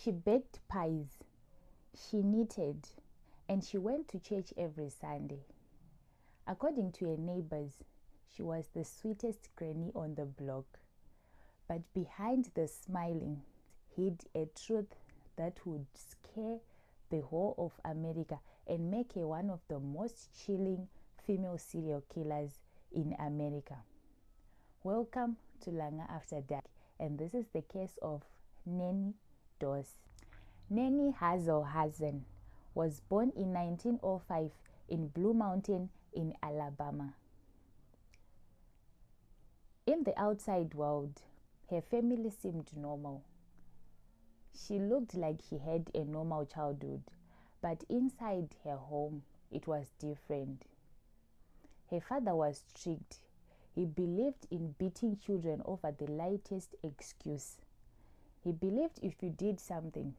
She baked pies, she knitted, and she went to church every Sunday. According to her neighbors, she was the sweetest granny on the block. But behind the smiling hid a truth that would scare the whole of America and make her one of the most chilling female serial killers in America. Welcome to Langa After Dark, and this is the case of Nannie Doss. Nannie Hazen was born in 1905 in Blue Mountain in Alabama. In the outside world, her family seemed normal. She looked like she had a normal childhood, but inside her home, it was different. Her father was strict. He believed in beating children over the lightest excuse. He believed if you did something,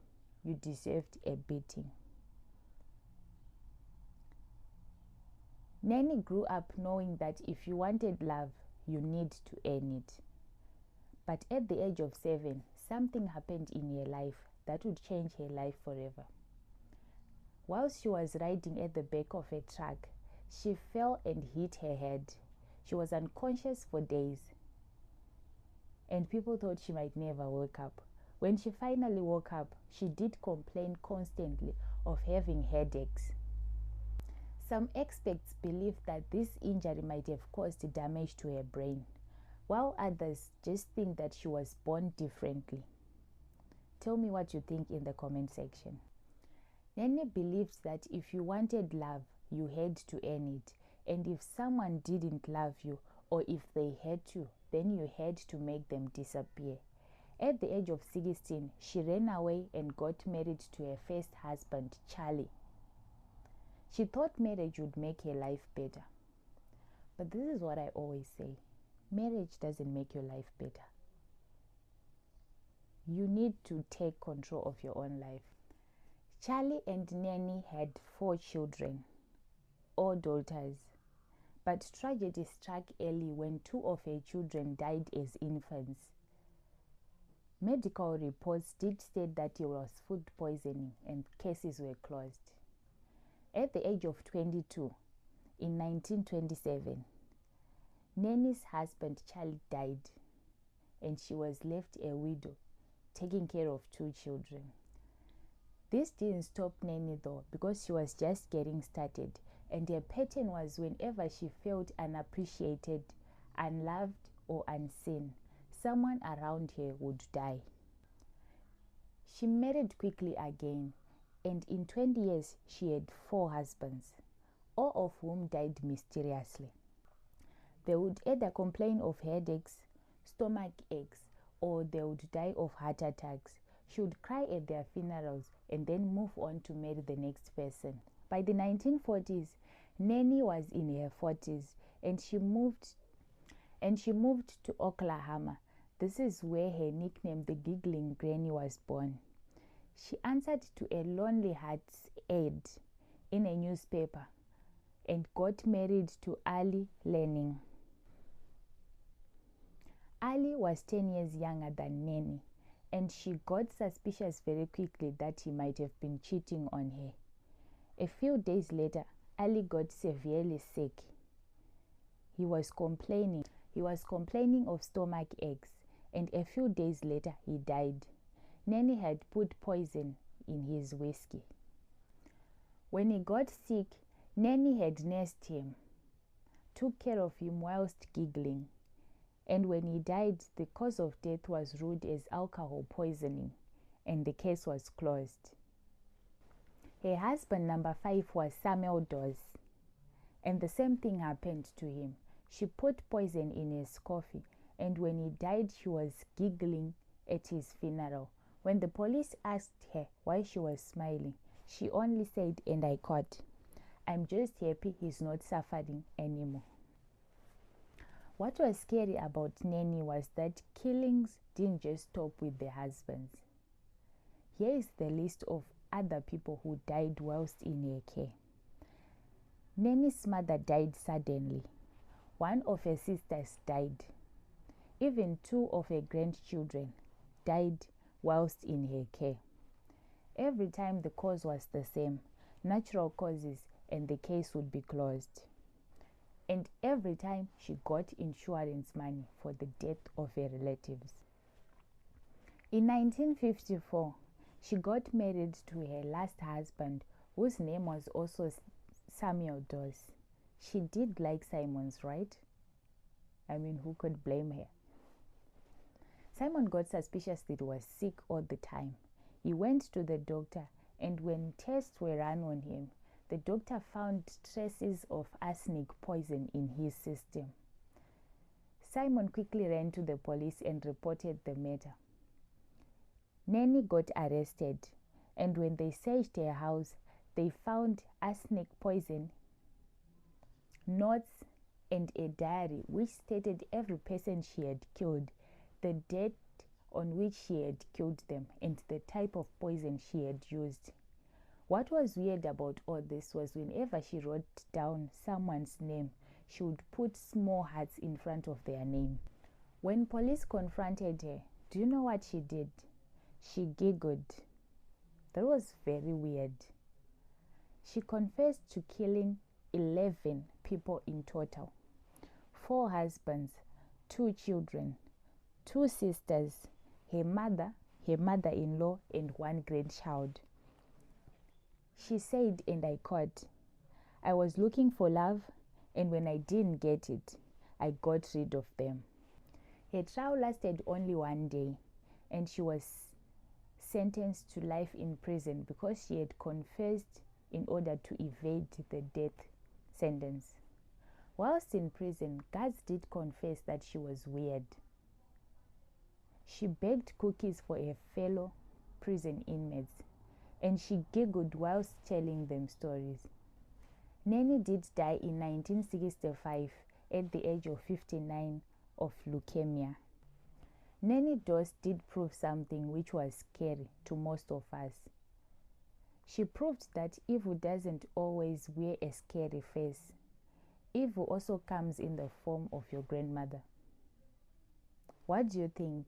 you deserved a beating. Nannie grew up knowing that if you wanted love, you need to earn it. But at the age of 7, something happened in her life that would change her life forever. While she was riding at the back of a truck, she fell and hit her head. She was unconscious for days, and people thought she might never wake up. When she finally woke up, she did complain constantly of having headaches. Some experts believe that this injury might have caused damage to her brain, while others just think that she was born differently. Tell me what you think in the comment section. Nannie believes that if you wanted love, you had to earn it. And if someone didn't love you, or if they had to, then you had to make them disappear. At the age of 16, she ran away and got married to her first husband, Charlie. She thought marriage would make her life better. But this is what I always say. Marriage doesn't make your life better. You need to take control of your own life. Charlie and Nannie had 4 children, all daughters. But tragedy struck early when 2 of her children died as infants. Medical reports did state that it was food poisoning and cases were closed. At the age of 22, in 1927, Nannie's husband Charlie died, and she was left a widow, taking care of 2 children. This didn't stop Nannie though, because she was just getting started, and her pattern was whenever she felt unappreciated, unloved, or unseen, someone around her would die. She married quickly again, and in 20 years she had 4 husbands, all of whom died mysteriously. They would either complain of headaches, stomach aches, or they would die of heart attacks. She would cry at their funerals and then move on to marry the next person. By the 1940s, Nannie was in her 40s, and she moved to Oklahoma. This is where her nickname, the Giggling Granny, was born. She answered to a Lonely Hearts ad in a newspaper and got married to Ali Lanning. Ali was 10 years younger than Nannie, and she got suspicious very quickly that he might have been cheating on her. A few days later, Ali got severely sick. He was complaining of stomach aches, and a few days later he died. Nannie had put poison in his whiskey. When he got sick, Nannie had nursed him, took care of him whilst giggling, and when he died, the cause of death was ruled as alcohol poisoning, and the case was closed. Her husband number 5 was Samuel Doss, and the same thing happened to him. She put poison in his coffee, and when he died, she was giggling at his funeral. When the police asked her why she was smiling, she only said, and I quote, "I'm just happy he's not suffering anymore." What was scary about Nannie was that killings didn't just stop with the husbands. Here is the list of other people who died whilst in her care. Nannie's mother died suddenly. One of her sisters died. Even 2 of her grandchildren died whilst in her care. Every time the cause was the same, natural causes, and the case would be closed. And every time she got insurance money for the death of her relatives. In 1954, she got married to her last husband, whose name was also Samuel Doss. She did like Simons, right? I mean, who could blame her? Simon got suspicious that he was sick all the time. He went to the doctor, and when tests were run on him, the doctor found traces of arsenic poison in his system. Simon quickly ran to the police and reported the matter. Nannie got arrested, and when they searched her house, they found arsenic poison, notes, and a diary which stated every person she had killed, the date on which she had killed them, and the type of poison she had used. What was weird about all this was whenever she wrote down someone's name, she would put small hearts in front of their name. When police confronted her, do you know what she did? She giggled. That was very weird. She confessed to killing 11 people in total. 4 husbands, 2 children, 2 sisters, her mother, her mother-in-law, and 1 grandchild. She said, and I quote, "I was looking for love, and when I didn't get it, I got rid of them." Her trial lasted only 1 day, and she was sentenced to life in prison because she had confessed in order to evade the death sentence. Whilst in prison, guards did confess that she was weird. She baked cookies for her fellow prison inmates, and she giggled whilst telling them stories. Nannie did die in 1965 at the age of 59 of leukemia. Nannie Doss did prove something which was scary to most of us. She proved that evil doesn't always wear a scary face. Evil also comes in the form of your grandmother. What do you think?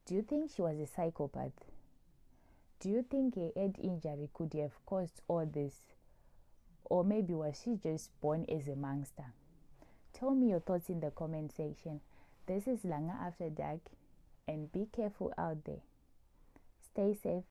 Do you think she was a psychopath? Do you think a head injury could have caused all this? Or maybe was she just born as a monster? Tell me your thoughts in the comment section. This is Langa After Dark, and be careful out there. Stay safe